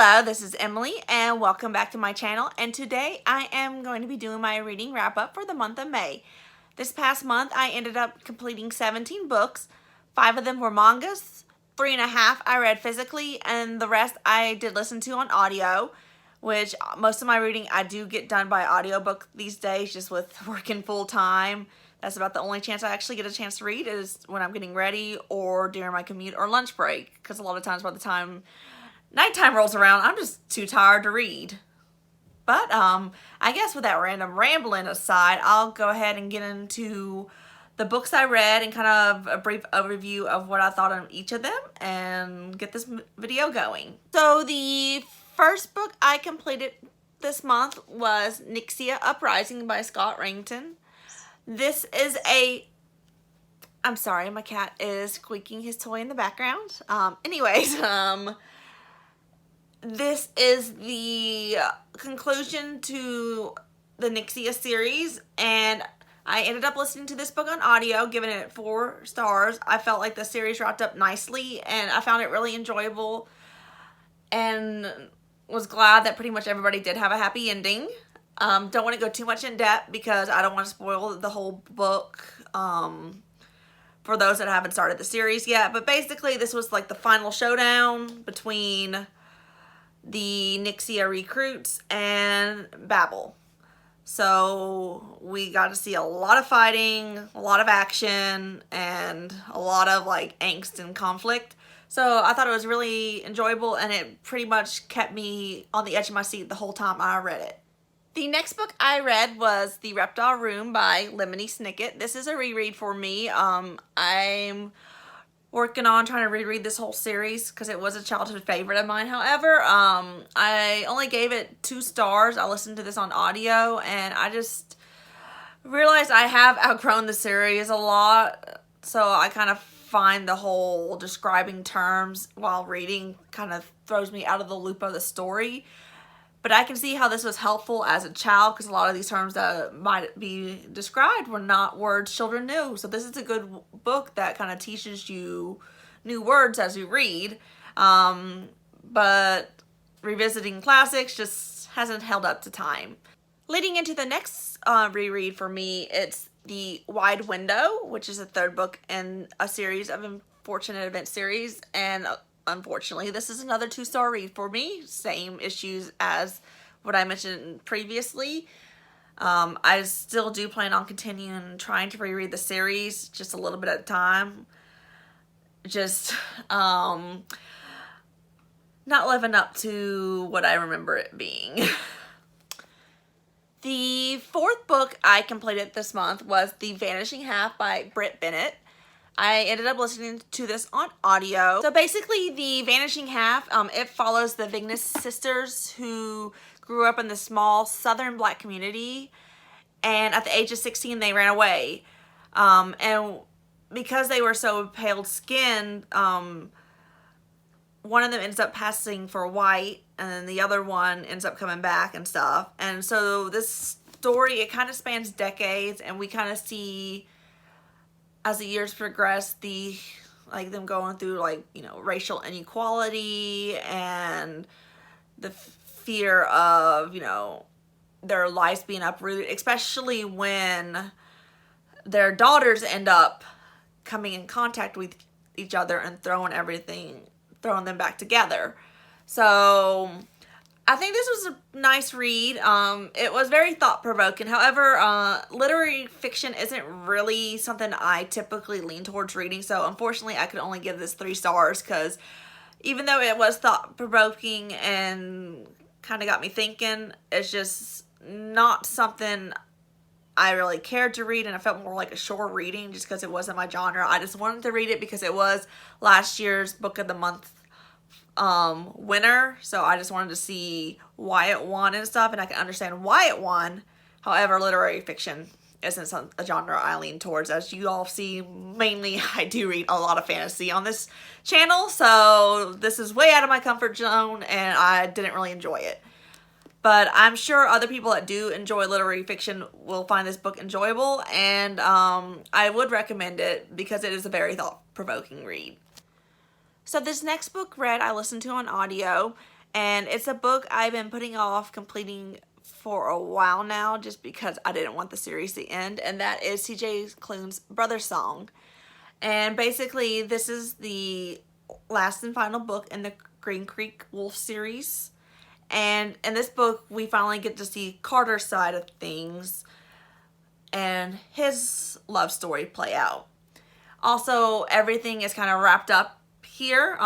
Hello, this is Emily and welcome back to my channel, and today I am going to be doing my reading wrap up for the month of May. This past month I ended up completing 17 books. 5 of them were mangas, 3.5 I read physically, and the rest I did listen to on audio, which most of my reading I do get done by audiobook these days just with working full time. That's about the only chance I actually get a chance to read is when I'm getting ready or during my commute or lunch break, because a lot of times by the time nighttime rolls around, I'm just too tired to read. But I guess with that random rambling aside, I'll go ahead and get into the books I read and kind of a brief overview of what I thought on each of them and get this video going. So the first book I completed this month was Nyxia, Uprising by Scott Rangton. This is I'm sorry, my cat is squeaking his toy in the background. This is the conclusion to the Nyxia series, and I ended up listening to this book on audio, giving it 4 stars. I felt like the series wrapped up nicely, and I found it really enjoyable, and was glad that pretty much everybody did have a happy ending. Don't want to go too much in depth because I don't want to spoil the whole book for those that haven't started the series yet, but basically this was like the final showdown between the Nyxia recruits and Babel. So we got to see a lot of fighting, a lot of action, and a lot of like angst and conflict. So I thought it was really enjoyable, and it pretty much kept me on the edge of my seat the whole time I read it. The next book I read was The Reptile Room by Lemony Snicket. This is a reread for me. I'm working on trying to reread this whole series because it was a childhood favorite of mine. However, I only gave it 2 stars. I listened to this on audio, and I just realized I have outgrown the series a lot, so I kind of find the whole describing terms while reading kind of throws me out of the loop of the story. But I can see how this was helpful as a child, because a lot of these terms that might be described were not words children knew. So this is a good book that kind of teaches you new words as you read. But revisiting classics just hasn't held up to time. Leading into the next reread for me, it's The Wide Window, which is the 3rd book in a series of Unfortunate Events series. And unfortunately, this is another 2-star read for me. Same issues as what I mentioned previously. I still do plan on continuing trying to reread the series just a little bit at a time. Just not living up to what I remember it being. The 4th book I completed this month was The Vanishing Half by Britt Bennett. I ended up listening to this on audio. So basically, The Vanishing Half, it follows the Vignes sisters who grew up in this small southern black community, and at the age of 16 they ran away. And because they were so pale-skinned, one of them ends up passing for white, and then the other one ends up coming back and stuff. And so this story, it kind of spans decades, and we kind of see as the years progress, them going through racial inequality and the fear of their lives being uprooted, especially when their daughters end up coming in contact with each other and throwing them back together. So I think this was a nice read. It was very thought-provoking. However, literary fiction isn't really something I typically lean towards reading, so unfortunately I could only give this 3 stars, because even though it was thought-provoking and kind of got me thinking, it's just not something I really cared to read, and it felt more like a short reading just because it wasn't my genre. I just wanted to read it because it was last year's Book of the Month winner, so I just wanted to see why it won and stuff, and I can understand why it won. However, literary fiction isn't a genre I lean towards. As you all see, mainly I do read a lot of fantasy on this channel, so this is way out of my comfort zone and I didn't really enjoy it. But I'm sure other people that do enjoy literary fiction will find this book enjoyable, and I would recommend it because it is a very thought-provoking read. So this next book read I listened to on audio, And it's a book I've been putting off completing for a while now just because I didn't want the series to end, and that is T.J. Klune's Brother Song. And basically this is the last and final book in the Green Creek Wolf series. And in this book we finally get to see Carter's side of things and his love story play out. Also, everything is kind of wrapped up here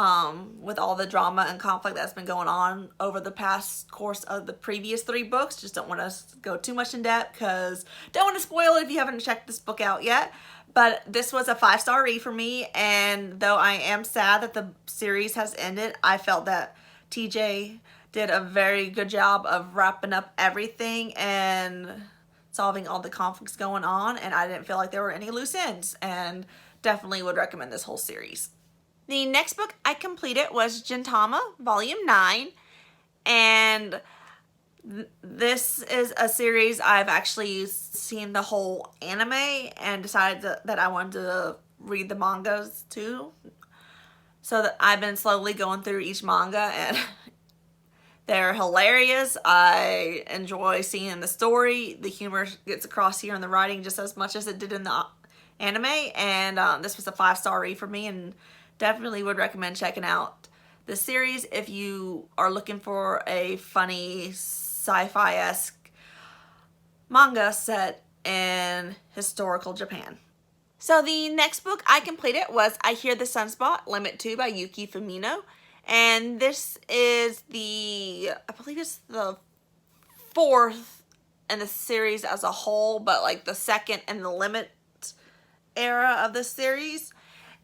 with all the drama and conflict that's been going on over the past course of the previous 3 books. Just don't want to go too much in depth because don't want to spoil it if you haven't checked this book out yet. But this was a 5-star read for me, and though I am sad that the series has ended, I felt that TJ did a very good job of wrapping up everything and solving all the conflicts going on, and I didn't feel like there were any loose ends, and definitely would recommend this whole series. The next book I completed was Gintama Volume 9, and this is a series I've actually seen the whole anime and decided that I wanted to read the mangas too. So that I've been slowly going through each manga, and they're hilarious. I enjoy seeing the story. The humor gets across here in the writing just as much as it did in the anime, and this was a 5-star read for me, and definitely would recommend checking out the series if you are looking for a funny sci-fi-esque manga set in historical Japan. So the next book I completed was I Hear the Sunspot Limit 2 by Yuki Fumino, and this is I believe it's the 4th in the series as a whole, but like the 2nd in the Limit era of this series.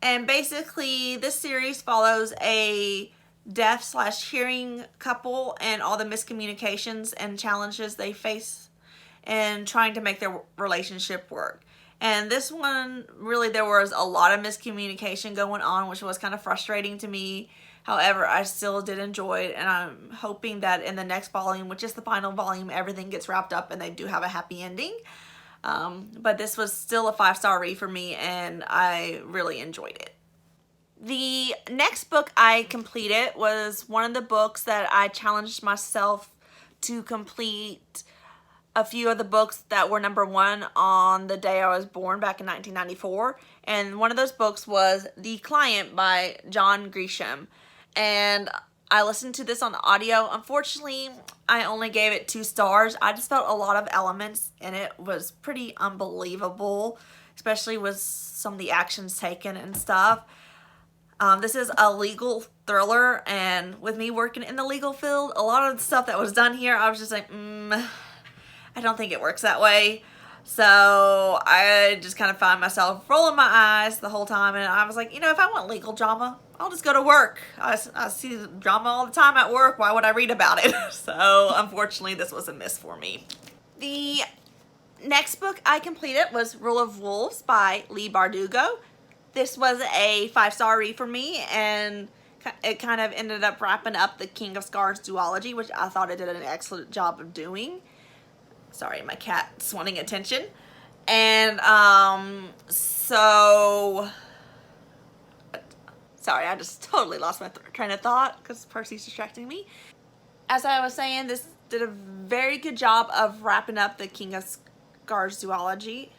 And basically this series follows a deaf/hearing couple and all the miscommunications and challenges they face in trying to make their relationship work. And this one, really, there was a lot of miscommunication going on, which was kind of frustrating to me. However, I still did enjoy it, and I'm hoping that in the next volume, which is the final volume, everything gets wrapped up and they do have a happy ending. But this was still a 5-star read for me, and I really enjoyed it. The next book I completed was one of the books that I challenged myself to complete a few of the books that were #1 on the day I was born back in 1994. And one of those books was The Client by John Grisham. And I listened to this on audio. Unfortunately, I only gave it 2 stars. I just felt a lot of elements in it was pretty unbelievable, especially with some of the actions taken and stuff. This is a legal thriller, and with me working in the legal field, a lot of the stuff that was done here, I was just like, I don't think it works that way. So I just kind of find myself rolling my eyes the whole time, and I was like, if I want legal drama, I'll just go to work. I see drama all the time at work. Why would I read about it? So unfortunately, this was a miss for me. The next book I completed was Rule of Wolves by Leigh Bardugo. This was a 5-star read for me, and it kind of ended up wrapping up the King of Scars duology, which I thought it did an excellent job of doing. Sorry, my cat's wanting attention. And sorry, I just totally lost my train of thought because Percy's distracting me. As I was saying, this did a very good job of wrapping up the King of Scars duology.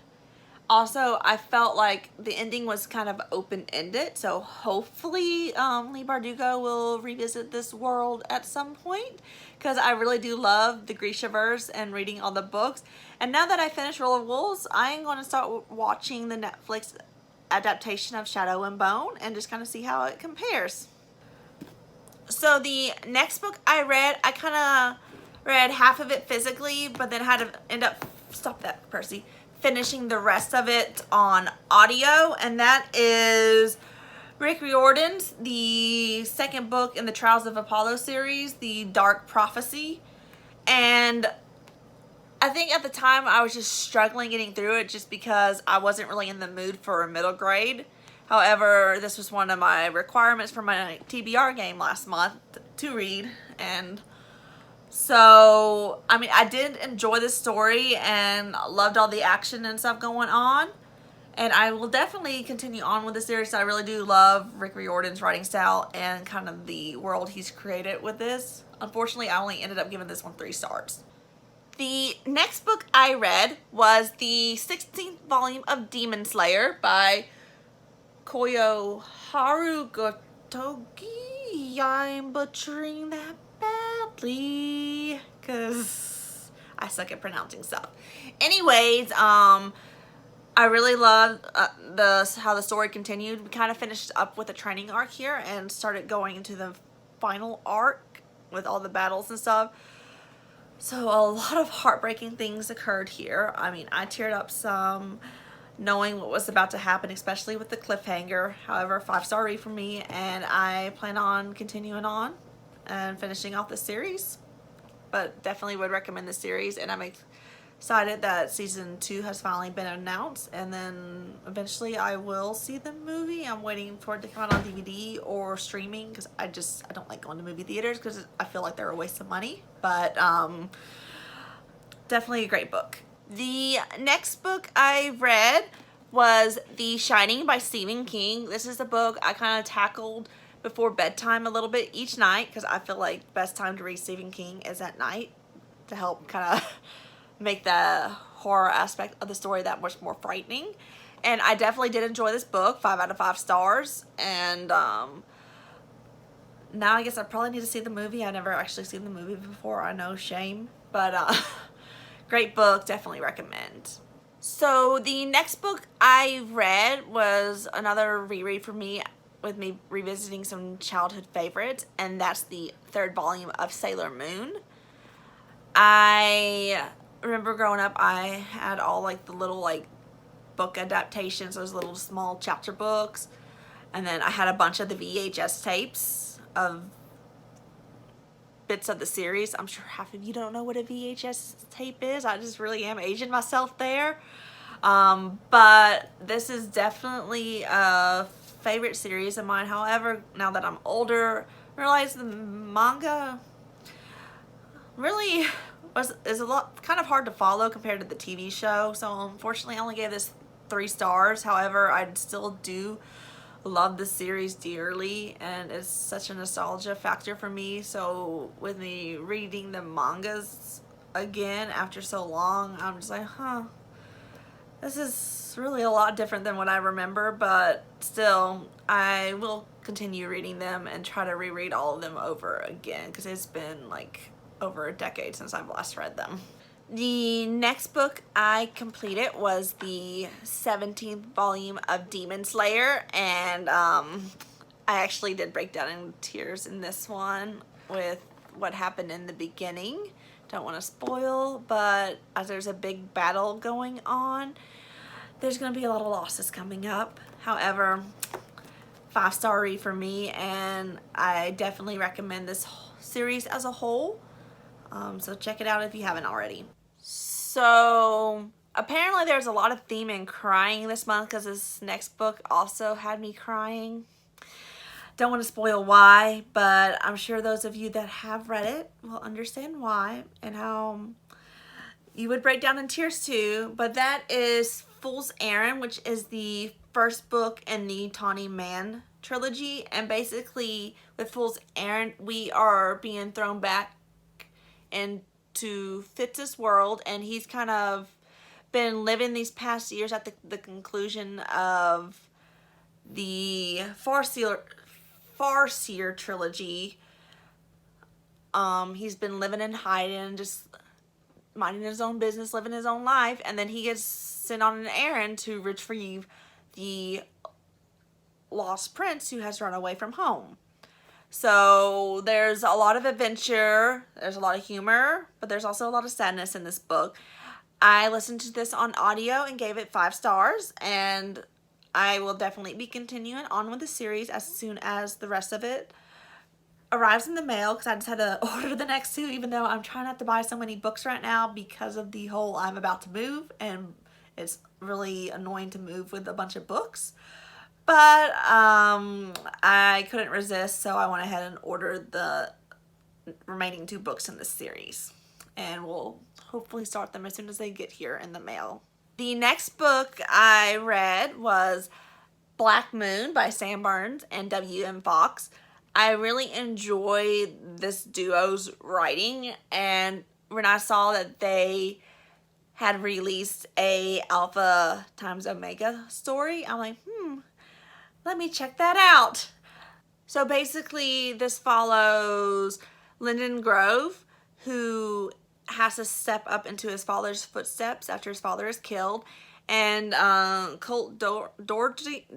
Also, I felt like the ending was kind of open-ended, so hopefully Leigh Bardugo will revisit this world at some point, because I really do love the Grishaverse and reading all the books. And now that I finished Rule of Wolves, I am going to start watching the Netflix adaptation of Shadow and Bone and just kind of see how it compares. So the next book I read, I kind of read half of it physically, but then had to end up, stop that, Percy, finishing the rest of it on audio, and that is Rick Riordan's the 2nd book in the Trials of Apollo series, The Dark Prophecy. And I think at the time I was just struggling getting through it just because I wasn't really in the mood for a middle grade. However, this was one of my requirements for my TBR game last month to read, and so, I mean, I did enjoy the story and loved all the action and stuff going on. And I will definitely continue on with the series. I really do love Rick Riordan's writing style and kind of the world he's created with this. Unfortunately, I only ended up giving this one 3 stars. The next book I read was the 16th volume of Demon Slayer by Koyo Harugotogi. I'm butchering that badly because I suck at pronouncing stuff. Anyways, I really loved how the story continued. We kind of finished up with a training arc here and started going into the final arc with all the battles and stuff. So a lot of heartbreaking things occurred here. I mean, I teared up some knowing what was about to happen, especially with the cliffhanger. However, 5-star read for me, and I plan on continuing on and finishing off the series. But definitely would recommend the series, and I'm excited that season 2 has finally been announced, and then eventually I will see the movie. I'm waiting for it to come out on DVD or streaming because I don't like going to movie theaters because I feel like they're a waste of money. But definitely a great book. The next book I read was The Shining by Stephen King. This is a book I kind of tackled before bedtime a little bit each night because I feel like the best time to read Stephen King is at night to help kind of make the horror aspect of the story that much more frightening. And I definitely did enjoy this book, 5 out of 5 stars. And now I guess I probably need to see the movie. I never actually seen the movie before. I know, shame, but great book, definitely recommend. So the next book I read was another reread for me, with me revisiting some childhood favorites, and that's the 3rd volume of Sailor Moon. I remember growing up, I had all like the little like book adaptations, those little small chapter books, and then I had a bunch of the VHS tapes of bits of the series. I'm sure half of you don't know what a VHS tape is. I just really am aging myself there. But this is definitely a favorite series of mine. However, now that I'm older, I realize the manga really is a lot kind of hard to follow compared to the TV show. So unfortunately, I only gave this 3 stars. However, I still do love the series dearly, and it's such a nostalgia factor for me. So with me reading the mangas again after so long, I'm just like, this is really a lot different than what I remember, but still I will continue reading them and try to reread all of them over again because it's been like over a decade since I've last read them. The next book I completed was the 17th volume of Demon Slayer, and I actually did break down in tears in this one with what happened in the beginning. Don't want to spoil, but as there's a big battle going on, there's going to be a lot of losses coming up. However, 5-star read for me, and I definitely recommend this series as a whole. So check it out if you haven't already. So apparently there's a lot of theme in crying this month because this next book also had me crying. Don't want to spoil why, but I'm sure those of you that have read it will understand why and how you would break down in tears too. But that is Fool's Errand, which is the first book in the Tawny Man trilogy. And basically with Fool's Errand, we are being thrown back into Fitz's world, and he's kind of been living these past years at the conclusion of the Farseer trilogy. He's been living in hiding, just minding his own business, living his own life, and then he gets sent on an errand to retrieve the lost prince who has run away from home. So there's a lot of adventure, there's a lot of humor, but there's also a lot of sadness in this book. I listened to this on audio and gave it 5 stars, and I will definitely be continuing on with the series as soon as the rest of it arrives in the mail, because I just had to order the next 2, even though I'm trying not to buy so many books right now because of the whole I'm about to move, and it's really annoying to move with a bunch of books. But I couldn't resist, so I went ahead and ordered the remaining 2 books in this series. And we'll hopefully start them as soon as they get here in the mail. The next book I read was Black Moon by Sam Burns and W.M. Fox. I really enjoyed this duo's writing, and when I saw that they had released a Alpha times Omega story, I'm like, let me check that out. So basically this follows Lyndon Grove, who has to step up into his father's footsteps after his father is killed, and Colt Doherty,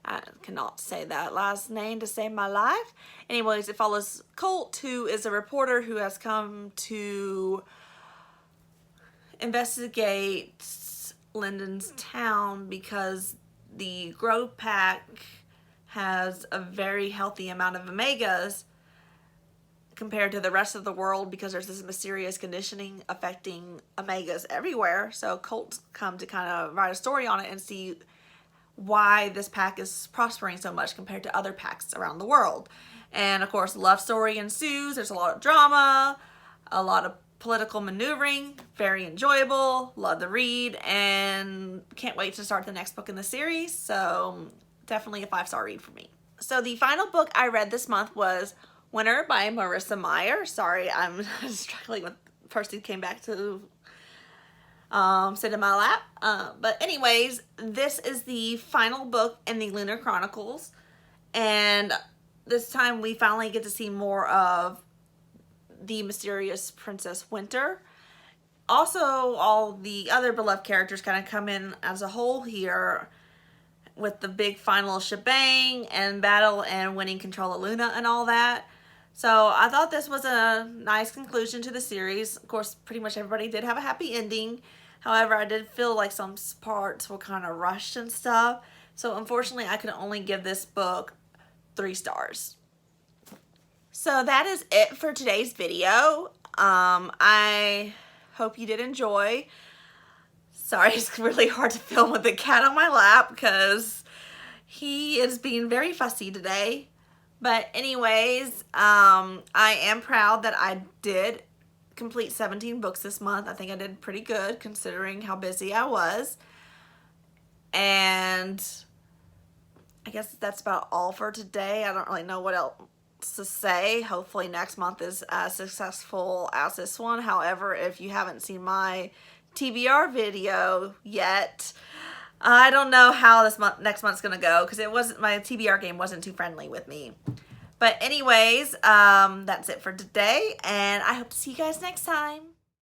I cannot say that last name to save my life. Anyways, it follows Colt, who is a reporter who has come to investigate Lyndon's town because the Grove Pack has a very healthy amount of omegas compared to the rest of the world, because there's this mysterious conditioning affecting omegas everywhere. So Colt's come to kind of write a story on it and see why this pack is prospering so much compared to other packs around the world. And of course, love story ensues. There's a lot of drama, a lot of political maneuvering, very enjoyable, love the read, and can't wait to start the next book in the series. So definitely a 5-star read for me. So the final book I read this month was Winter by Marissa Meyer. Sorry, I'm struggling with Percy came back to sit in my lap. But anyways, this is the final book in the Lunar Chronicles, and this time we finally get to see more of the mysterious Princess Winter. Also, all the other beloved characters kind of come in as a whole here with the big final shebang and battle and winning control of Luna and all that. So I thought this was a nice conclusion to the series. Of course, pretty much everybody did have a happy ending. However, I did feel like some parts were kind of rushed and stuff. So unfortunately, I could only give this book 3 stars. So that is it for today's video. I hope you did enjoy. Sorry, it's really hard to film with the cat on my lap because he is being very fussy today. But anyways, I am proud that I did complete 17 books this month. I think I did pretty good considering how busy I was. And I guess that's about all for today. I don't really know what else to say. Hopefully next month is as successful as this one. However, if you haven't seen my TBR video yet, I don't know how this next month's gonna go because my TBR game wasn't too friendly with me. But anyways, that's it for today, and I hope to see you guys next time.